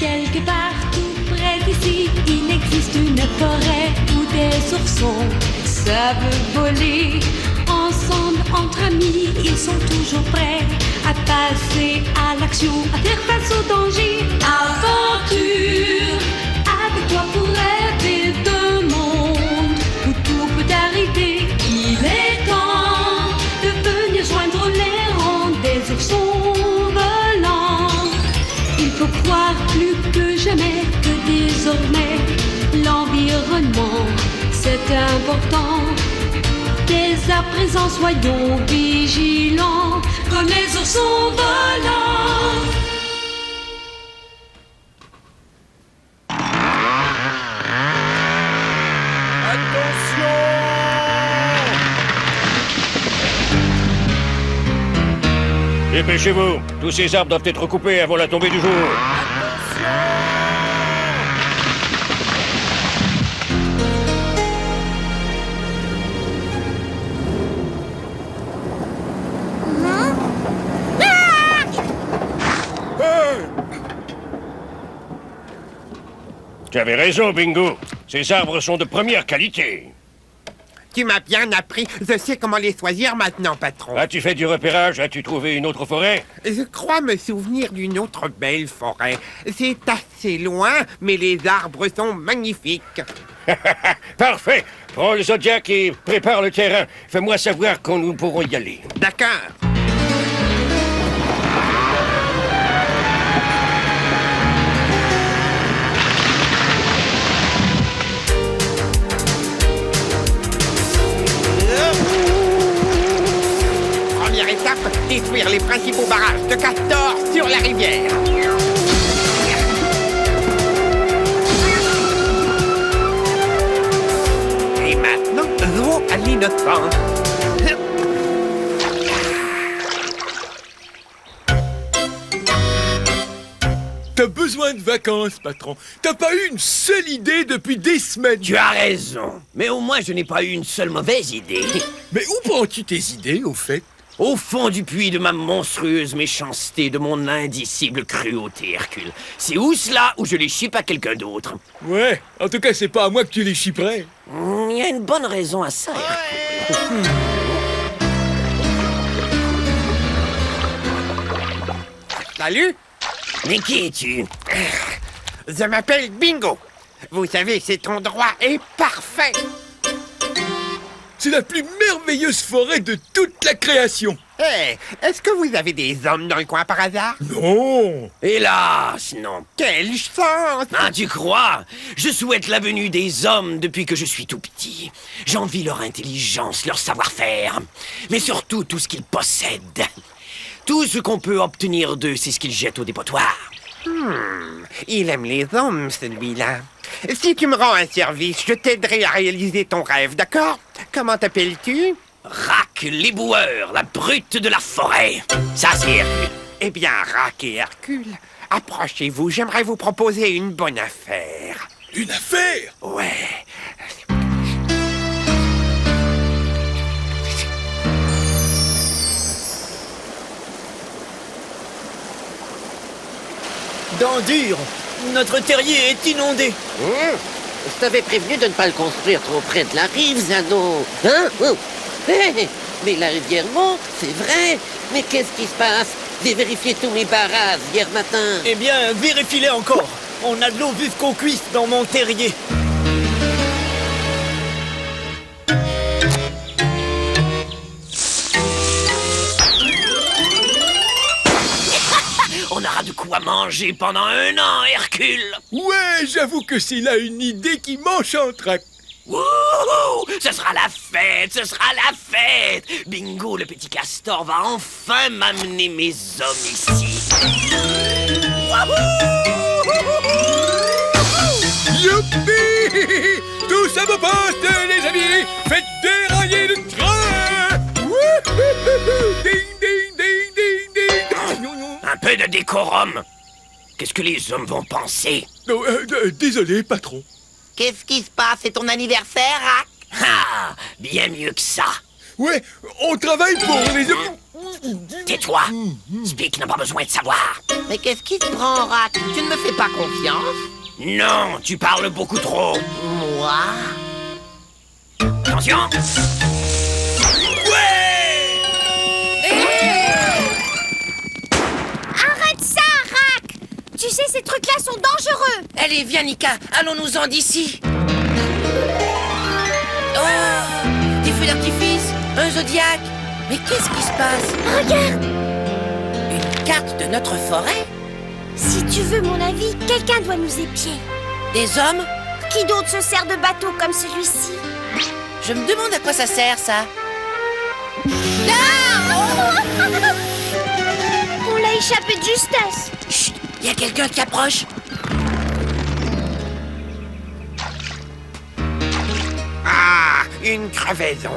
Quelque part tout près d'ici, il existe une forêt où des oursons savent voler. Ensemble, entre amis, ils sont toujours prêts à passer à l'action, à faire face au danger. Aventure, avec toi pour rêver d'un monde où tout peut arriver. Il est temps de venir joindre les rangs des oursons volants. Il faut croire plus que jamais que désormais l'environnement c'est important. Dès à présent soyons vigilants comme les oursons volants. Attention! Dépêchez-vous, tous ces arbres doivent être coupés avant la tombée du jour. Tu avais raison, Bingo. Ces arbres sont de première qualité. Tu m'as bien appris. Je sais comment les choisir maintenant, patron. As-tu fait du repérage? As-tu trouvé une autre forêt? Je crois me souvenir d'une autre belle forêt. C'est assez loin, mais les arbres sont magnifiques. Parfait. Prends le Zodiac et prépare le terrain. Fais-moi savoir quand nous pourrons y aller. D'accord. Première étape, détruire les principaux barrages de castors sur la rivière. Et maintenant, l'eau à l'innocent. T'as besoin de vacances, patron. T'as pas eu une seule idée depuis des semaines. Tu as raison, mais au moins je n'ai pas eu une seule mauvaise idée. Mais où prends-tu tes idées, au fait? Au fond du puits de ma monstrueuse méchanceté, de mon indicible cruauté, Hercule. C'est où cela où je les chippe à quelqu'un d'autre? Ouais, en tout cas, c'est pas à moi que tu les chipperais. Il y a une bonne raison à ça, Hercule. Salut, Mais qui es-tu? je m'appelle Bingo. Vous savez, cet endroit est parfait. C'est la plus merveilleuse forêt de toute la création. Hé, est-ce que vous avez des hommes dans le coin par hasard? Non. Hélas, non. Quelle chance! Ah, tu crois? Je souhaite la venue des hommes depuis que je suis tout petit. J'envie leur intelligence, leur savoir-faire, mais surtout tout ce qu'ils possèdent. Tout ce qu'on peut obtenir d'eux, c'est ce qu'ils jettent au dépotoir. Il aime les hommes, celui-là. Si tu me rends un service, je t'aiderai à réaliser ton rêve, d'accord? Comment t'appelles-tu? Rac l'éboueur, la brute de la forêt. Ça, c'est Hercule. Eh bien, Rac et Hercule, approchez-vous, j'aimerais vous proposer une bonne affaire. Une affaire? Ouais. Dent dure, notre terrier est inondé. Je t'avais prévenu de ne pas le construire trop près de la rive, Zano. Hein? Hé, mais la rivière monte, c'est vrai. Mais qu'est-ce qui se passe? J'ai vérifié tous mes barrages hier matin. Eh bien, vérifie-les encore. On a de l'eau jusqu'aux cuisses dans mon terrier. On aura de quoi manger pendant 1 an, Hercule. Ouais, j'avoue que c'est là une idée qui m'enchanterait. Wouhou! Ce sera la fête, ce sera la fête. Bingo, le petit castor, va enfin m'amener mes hommes ici. Wouhou! Youpi! Tous à vos postes, les amis! Faites dérailler le train! Wouhou! Ding, ding, ding, ding, ding! Un peu de décorum. Qu'est-ce que les hommes vont penser? Oh, désolé, patron. Qu'est-ce qui se passe? C'est ton anniversaire, Rac? Ah, bien mieux que ça. Ouais, on travaille pour les... Tais-toi. Speak n'a pas besoin de savoir. Mais qu'est-ce qui te prend, Rack? Tu ne me fais pas confiance? Non, tu parles beaucoup trop. Moi? Attention. Arrête ça, Rack! Tu sais, ces trucs-là sont dangereux! Allez, viens, Nika, allons-nous-en d'ici. Oh! Des feux d'artifice, un zodiaque. Mais qu'est-ce qui se passe? Regarde! Une carte de notre forêt? Si tu veux mon avis, quelqu'un doit nous épier. Des hommes? Qui d'autre se sert de bateau comme celui-ci? Je me demande à quoi ça sert, ça. On l'a échappé de justesse. Chut! Il y a quelqu'un qui approche. Ah, une crevaison.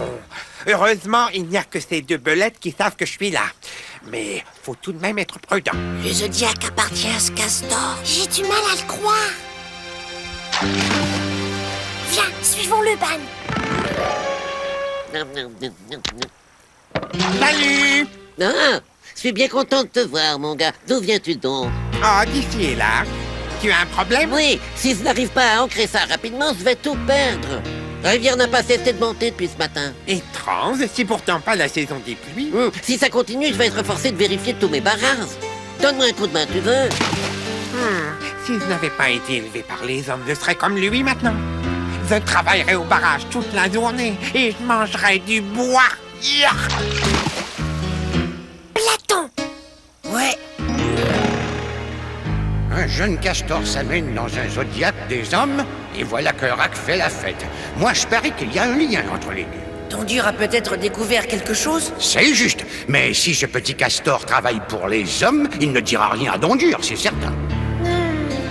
Heureusement, il n'y a que ces deux belettes qui savent que je suis là. Mais faut tout de même être prudent. Le zodiaque appartient à ce castor. J'ai du mal à le croire. Viens, suivons le ban. Salut! Ah, je suis bien content de te voir, mon gars. D'où viens-tu donc? Ah, d'ici et là. Tu as un problème? Oui, si je n'arrive pas à ancrer ça rapidement, je vais tout perdre. La rivière n'a pas cessé de monter depuis ce matin. Étrange, c'est pourtant pas la saison des pluies. Si ça continue, je vais être forcé de vérifier tous mes barrages. Donne-moi un coup de main, tu veux? Si je n'avais pas été élevé par les hommes, je serais comme lui maintenant. Je travaillerais au barrage toute la journée et je mangerais du bois. Yark! Platon! Ouais. Un jeune castor s'amène dans un zodiaque des hommes, et voilà que Rack fait la fête. Moi, je parie qu'il y a un lien entre les deux. Ton dur a peut-être découvert quelque chose? C'est juste, mais si ce petit castor travaille pour les hommes, il ne dira rien à Dondur, c'est certain.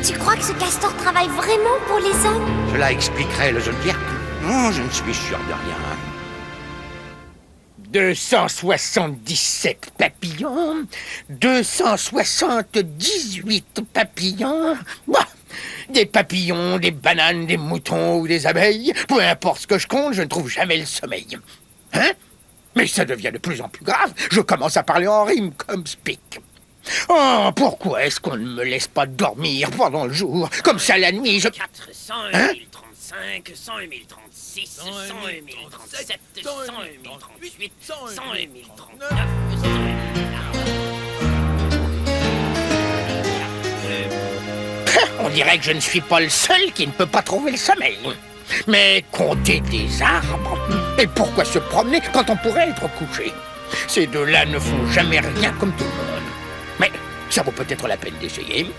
Tu crois que ce castor travaille vraiment pour les hommes? Cela expliquerait le zodiaque. Oh, je ne suis sûr de rien. 277 papillons, 278 papillons. Bah, des papillons, des bananes, des moutons ou des abeilles. Peu importe ce que je compte, je ne trouve jamais le sommeil. Hein? Mais ça devient de plus en plus grave. Je commence à parler en rime comme Spic. Oh, pourquoi est-ce qu'on ne me laisse pas dormir pendant le jour? Comme ça, la nuit, je... 400, Hein? 1035, 100, 1036, 100, 1037, 100, 1038, 100, 1039, 100, On dirait que je ne suis pas le seul qui ne peut pas trouver le sommeil. Mais compter des arbres? Et pourquoi se promener quand on pourrait être couché? Ces deux-là ne font jamais rien comme tout le monde. Mais ça vaut peut-être la peine d'essayer.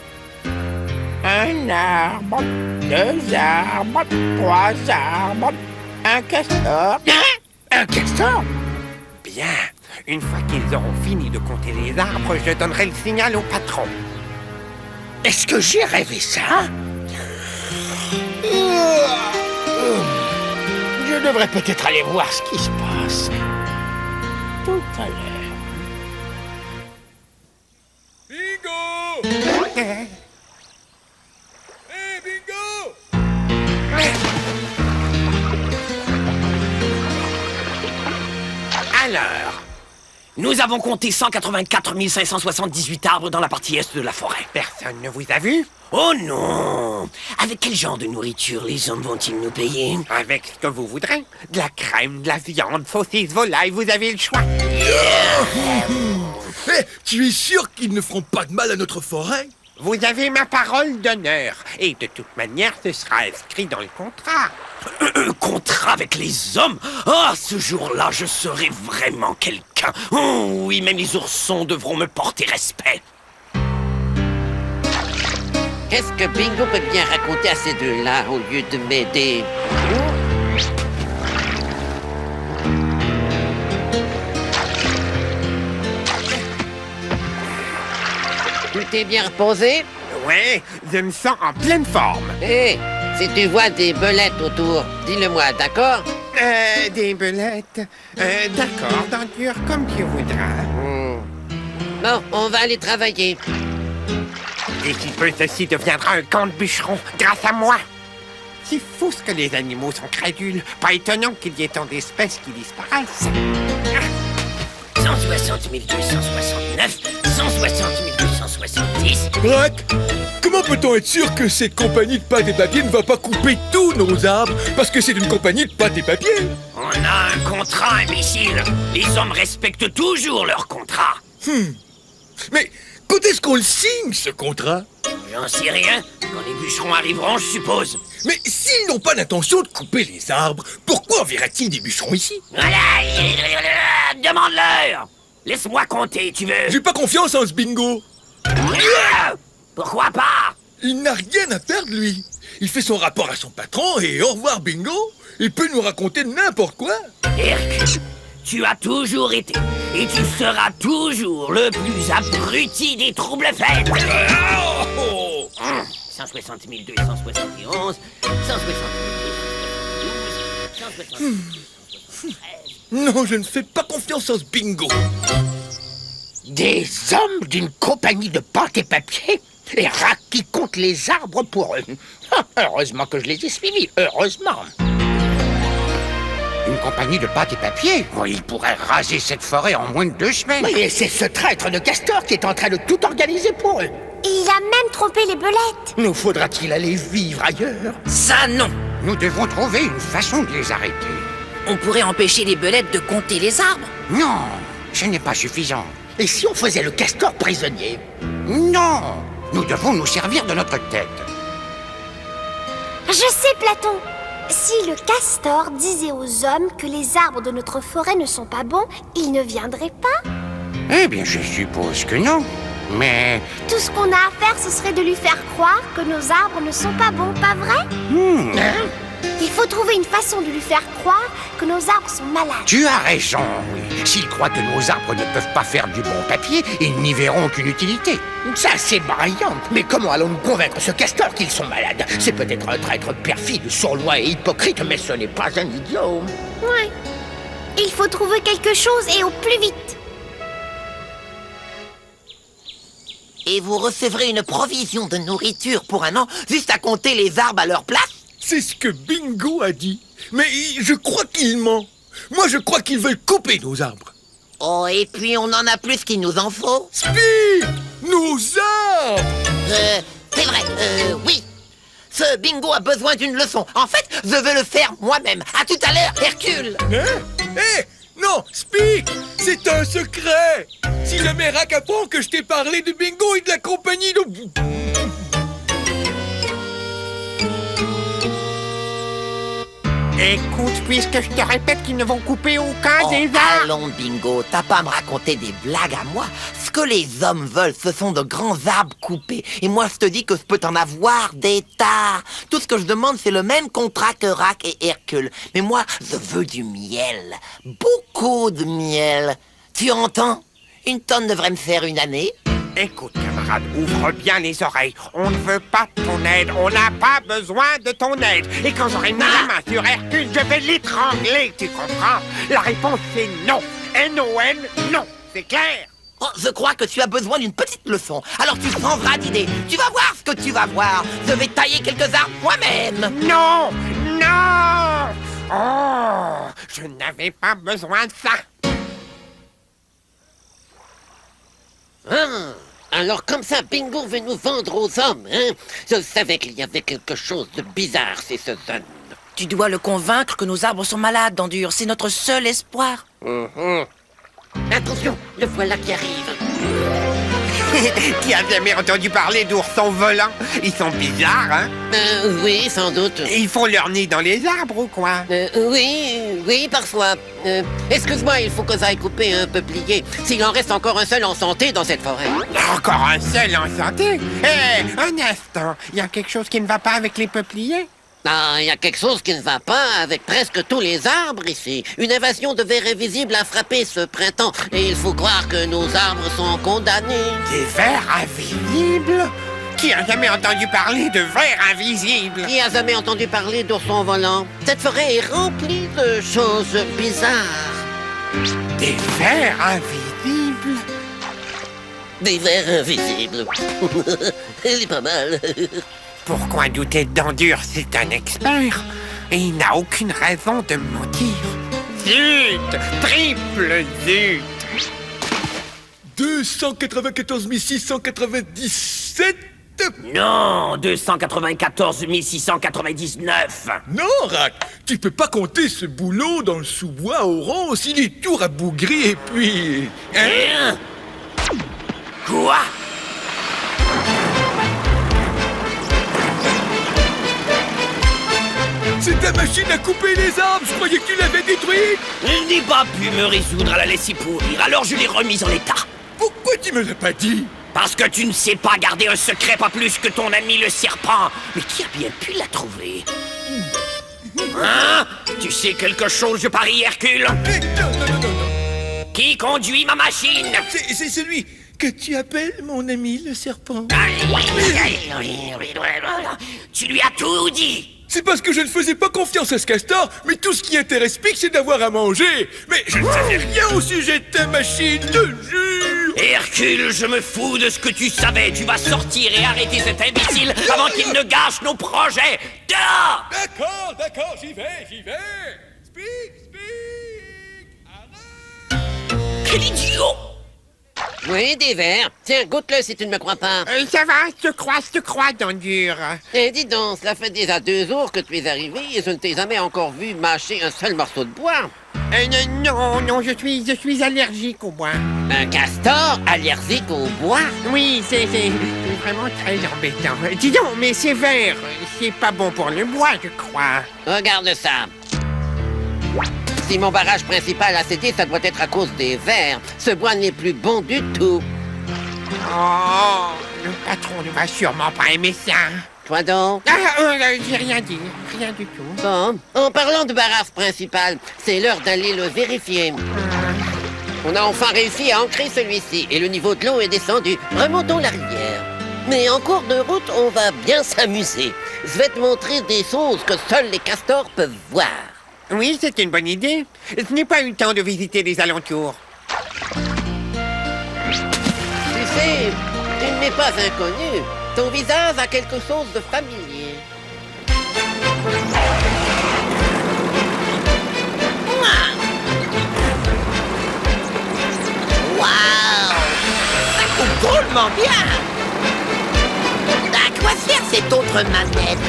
Un arbre, deux arbres, trois arbres, un castor. Un castor? Bien. Une fois qu'ils auront fini de compter les arbres, je donnerai le signal au patron. Est-ce que j'ai rêvé ça? Je devrais peut-être aller voir ce qui se passe. Tout à l'heure. Bingo! Euh, Hé, Bingo! Alors, Nous avons compté 184 578 arbres dans la partie est de la forêt. personne ne vous a vu? Oh non! Avec quel genre de nourriture les hommes vont-ils nous payer? Avec ce que vous voudrez. De la crème, de la viande, saucisse, volaille, vous avez le choix. Hé, tu es sûr qu'ils ne feront pas de mal à notre forêt? Vous avez ma parole d'honneur. Et de toute manière, ce sera inscrit dans le contrat. Un contrat avec les hommes? Ah, ce jour-là, je serai vraiment quelqu'un. Oh oui, même les oursons devront me porter respect. Qu'est-ce que Bingo peut bien raconter à ces deux-là au lieu de m'aider? Tu t'es bien reposé? Ouais, je me sens en pleine forme. Hé, si tu vois des belettes autour, dis-le-moi, d'accord? Des belettes. D'accord, Denture, comme tu voudras. Bon, on va aller travailler. D'ici peu, ceci deviendra un camp de bûcherons, grâce à moi. C'est fou ce que les animaux sont crédules. Pas étonnant qu'il y ait tant d'espèces qui disparaissent. 160 269, 160 270, 170. Rack, comment peut-on être sûr que cette compagnie de pâte et papier ne va pas couper tous nos arbres parce que c'est une compagnie de pâte et papier? On a un contrat, imbécile. Les hommes respectent toujours leur contrat. Mais quand est-ce qu'on le signe, ce contrat? J'en sais rien. Quand les bûcherons arriveront, je suppose. Mais s'ils n'ont pas l'intention de couper les arbres, pourquoi enverra-t-il des bûcherons ici? Voilà, demande-leur. Laisse-moi compter, tu veux? J'ai pas confiance en ce bingo. Pourquoi pas? Il n'a rien à perdre, lui. Il fait son rapport à son patron et au revoir, bingo. Il peut nous raconter n'importe quoi. Hercule, tu as toujours été et tu seras toujours le plus abruti des troubles faits. 160 271, 160 272, 172, Non, je ne fais pas confiance en ce bingo. Des hommes d'une compagnie de pâte et papier? Et Rack qui compte les arbres pour eux. Heureusement que je les ai suivis, heureusement. Une compagnie de pâte et papier? Oh, il pourrait raser cette forêt en moins de 2 semaines. Oui, et c'est ce traître de Castor qui est en train de tout organiser pour eux. Et il a même trompé les belettes. Nous faudra-t-il aller vivre ailleurs? Ça, non. Nous devons trouver une façon de les arrêter. On pourrait empêcher les belettes de compter les arbres. Non, ce n'est pas suffisant. Et si on faisait le Castor prisonnier? Non, nous devons nous servir de notre tête. Je sais, Platon. Si le castor disait aux hommes que les arbres de notre forêt ne sont pas bons, ils ne viendraient pas. Eh bien, je suppose que non. Mais... Tout ce qu'on a à faire, ce serait de lui faire croire que nos arbres ne sont pas bons, pas vrai? Il faut trouver une façon de lui faire croire que nos arbres sont malades. Tu as raison, oui. S'ils croient que nos arbres ne peuvent pas faire du bon papier, ils n'y verront qu'une utilité. Ça, c'est brillant. Mais comment allons-nous convaincre ce Castor qu'ils sont malades? C'est peut-être un traître perfide, sournois et hypocrite, mais ce n'est pas un idiot. Ouais. Il faut trouver quelque chose et au plus vite. Et vous recevrez une provision de nourriture pour un an, juste à compter les arbres à leur place? C'est ce que Bingo a dit. Mais je crois qu'il ment. Moi, je crois qu'ils veulent couper nos arbres. Oh, et puis on en a plus qu'il nous en faut. Speak! Nos arbres! C'est vrai, oui. Ce bingo a besoin d'une leçon. En fait, je veux le faire moi-même. À tout à l'heure, Hercule. Non, Speak! C'est un secret! Si jamais Rack apprend que je t'ai parlé de Bingo et de la compagnie de... Écoute, puisque je te répète qu'ils ne vont couper aucun des arbres. Allons, Bingo, t'as pas à me raconter des blagues à moi. Ce que les hommes veulent, ce sont de grands arbres coupés. Et moi, je te dis que je peux t'en avoir des tas. Tout ce que je demande, c'est le même contrat que Rack et Hercule. Mais moi, je veux du miel. Beaucoup de miel. Tu entends? Une tonne devrait me faire une année. Écoute, camarade, ouvre bien les oreilles. On ne veut pas de ton aide. On n'a pas besoin de ton aide. Et quand j'aurai mis la main sur Hercule, je vais l'étrangler, tu comprends? La réponse, c'est non. N-O-N, non. C'est clair? Oh, je crois que tu as besoin d'une petite leçon. Alors tu changeras d'idée. Tu vas voir ce que tu vas voir. Je vais tailler quelques arbres moi-même. Non! Non! Oh! Je n'avais pas besoin de ça. Alors comme ça, Bingo veut nous vendre aux hommes, hein? Je savais qu'il y avait quelque chose de bizarre chez ce jeune. Tu dois le convaincre que nos arbres sont malades, Dandure. C'est notre seul espoir. Attention, le voilà qui arrive. Qui a jamais entendu parler d'oursons volants? Ils sont bizarres, hein? Oui, sans doute. Ils font leur nid dans les arbres ou quoi? Oui, parfois. Excuse-moi, il faut que j'aille couper un peuplier. S'il en reste encore un seul en santé dans cette forêt. Encore un seul en santé? Un instant. Il y a quelque chose qui ne va pas avec les peupliers? Ah, il y a quelque chose qui ne va pas avec presque tous les arbres ici. Une invasion de vers invisibles a frappé ce printemps. Et il faut croire que nos arbres sont condamnés. Des vers invisibles? Qui a jamais entendu parler de vers invisibles? Qui a jamais entendu parler d'oursons volants? Cette forêt est remplie de choses bizarres. Des vers invisibles? Des vers invisibles. Il est pas mal. Pourquoi douter de Dandure? C'est un expert. Et il n'a aucune raison de mentir. Zut! Triple zut! 294 697. Non, 294 699. Non, Rack, tu peux pas compter ce boulot dans le sous-bois au rond s'il est tout rabougri et puis... Hein? Quoi? C'est ta machine à couper les arbres, je croyais que tu l'avais détruite. Je n'ai pas pu me résoudre à la laisser pourrir, alors je l'ai remise en état. Pourquoi tu me l'as pas dit? Parce que tu ne sais pas garder un secret, pas plus que ton ami le serpent. Mais qui a bien pu la trouver? Hein? Tu sais quelque chose, je parie, Hercule? Non. Qui conduit ma machine? C'est celui que tu appelles mon ami le serpent. Tu lui as tout dit. C'est parce que je ne faisais pas confiance à ce castor, mais tout ce qui intéresse Pic, c'est d'avoir à manger. Mais je ne savais rien au sujet de ta machine, je te jure. Hercule, je me fous de ce que tu savais. Tu vas sortir et arrêter cet imbécile avant qu'il ne gâche nos projets. Dehors! D'accord, j'y vais. Speak, arrête. Quel idiot! Oui, des vers. Tiens, goûte-le si tu ne me crois pas. Ça va, je te crois, Dandure. Eh, dis donc, cela fait déjà 2 jours que tu es arrivé et je ne t'ai jamais encore vu mâcher un seul morceau de bois. Non, je suis allergique au bois. Un castor allergique au bois? Oui, c'est vraiment très embêtant. Dis donc, mais c'est vert. C'est pas bon pour le bois, je crois. Regarde ça. Si mon barrage principal a cédé, ça doit être à cause des vers. Ce bois n'est plus bon du tout. Oh, le patron ne va sûrement pas aimer ça. Toi donc? J'ai rien dit, rien du tout. Bon, en parlant du barrage principal, c'est l'heure d'aller le vérifier. On a enfin réussi à ancrer celui-ci et le niveau de l'eau est descendu. Remontons la rivière. Mais en cours de route, on va bien s'amuser. Je vais te montrer des choses que seuls les castors peuvent voir. Oui, c'est une bonne idée. Je n'ai pas eu le temps de visiter les alentours. Tu sais, tu n'es pas inconnu. Ton visage a quelque chose de familier. Waouh! Ça coupe drôlement bien! À quoi sert cette autre manette?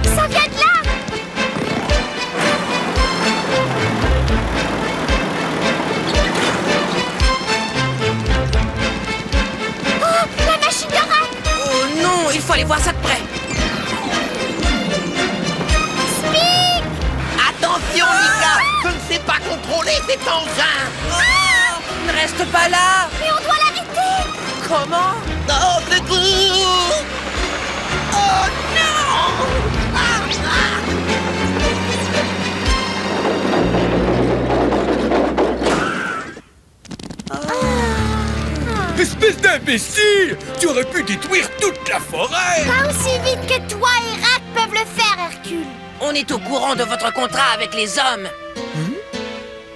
Ça vient de là! Oh, la machine de rat! Oh non, il faut aller voir ça de près. Speak! Attention, Mika, je ne sais pas contrôler cet engin. Ne reste pas là. Mais on doit l'arrêter! Comment? Oh, secours! Oh non! Espèce d'imbécile! Tu aurais pu détruire toute la forêt! Pas aussi vite que toi et Rack peuvent le faire, Hercule! On est au courant de votre contrat avec les hommes.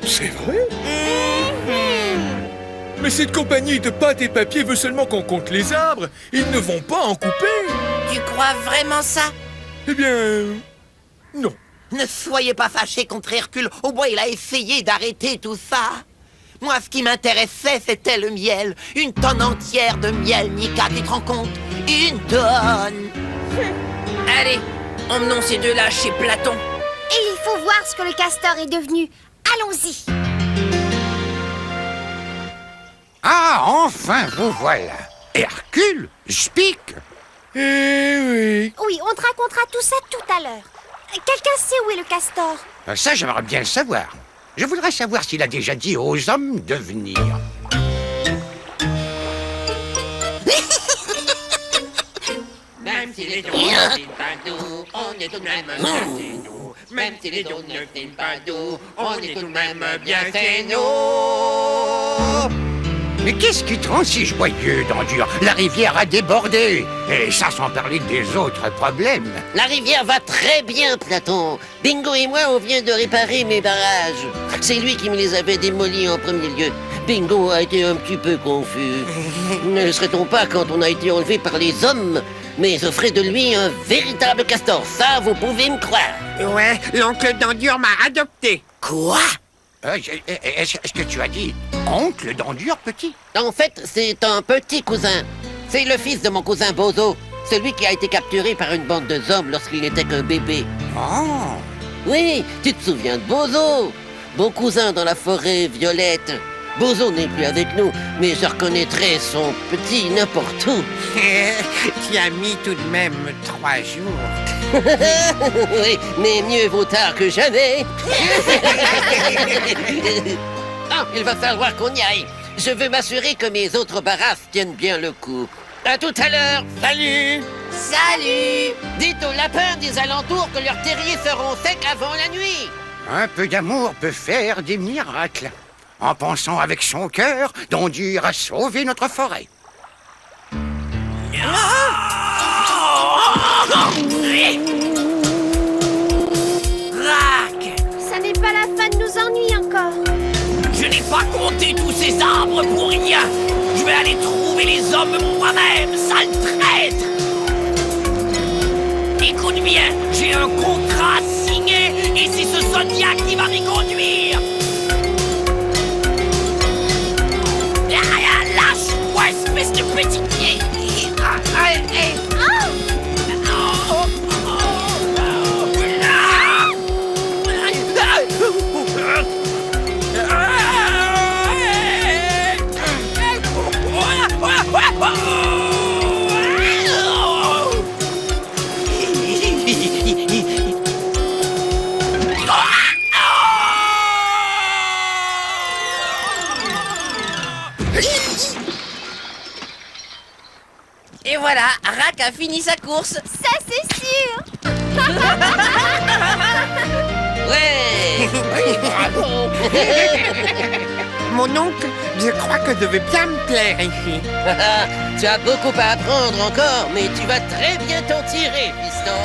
C'est vrai? Mais cette compagnie de pâte et papier veut seulement qu'on compte les arbres. Ils ne vont pas en couper. Tu crois vraiment ça? Eh bien... non. Ne soyez pas fâchés contre Hercule. Au moins, il a essayé d'arrêter tout ça. Moi, ce qui m'intéressait, c'était le miel. Une tonne entière de miel, Nika, tu te rends compte? Une tonne. Allez, emmenons ces deux-là chez Platon. Et il faut voir ce que le castor est devenu. Allons-y! Ah, enfin, vous voilà. Hercule, je pique. Eh oui. Oui, on te racontera tout ça tout à l'heure. Quelqu'un sait où est le castor? Ça, j'aimerais bien le savoir. Je voudrais savoir s'il a déjà dit aux hommes de venir. Même si les dos ne filent pas doux, on est tout de même bien c'est nous. Même si les dos ne filent pas doux, on est tout de même bien c'est nous. Mais qu'est-ce qui te rend si joyeux, Dandure? La rivière a débordé. Et ça sans parler des autres problèmes. La rivière va très bien, Platon. Bingo et moi, on vient de réparer mes barrages. C'est lui qui me les avait démolis en premier lieu. Bingo a été un petit peu confus. Ne le serait-on pas quand on a été enlevé par les hommes? Mais je ferai de lui un véritable castor, ça vous pouvez me croire. Ouais, l'oncle Dandure m'a adopté. Quoi? Est-ce que tu as dit oncle Dandure, petit? En fait, c'est un petit cousin. C'est le fils de mon cousin Bozo, celui qui a été capturé par une bande de zombies lorsqu'il n'était qu'un bébé. Oh! Oui, tu te souviens de Bozo? Mon cousin dans la forêt violette. Bozo n'est plus avec nous, mais je reconnaîtrai son petit n'importe où. Tu as mis tout de même 3 jours. Oui, mais mieux vaut tard que jamais. Ah, il va falloir qu'on y aille. Je veux m'assurer que mes autres barrasses tiennent bien le coup. À tout à l'heure. Salut. Salut. Dites aux lapins des alentours que leurs terriers seront secs avant la nuit. Un peu d'amour peut faire des miracles. En pensant avec son cœur, Dandure a sauvé notre forêt. Rac! Ça n'est pas la fin de nos ennuis encore. Je n'ai pas compté tous ces arbres pour rien. Je vais aller trouver les hommes moi-même, sale traître! Écoute bien, j'ai un contrat signé et c'est ce Zodiac qui va m'y conduire. Lâche-moi, espèce de petit pied! Et voilà, Rac a fini sa course. Ça, c'est sûr. Ouais. Oui, bravo. Mon oncle, je crois que je vais bien me plaire ici. Tu as beaucoup à apprendre encore, mais tu vas très bien t'en tirer, fiston.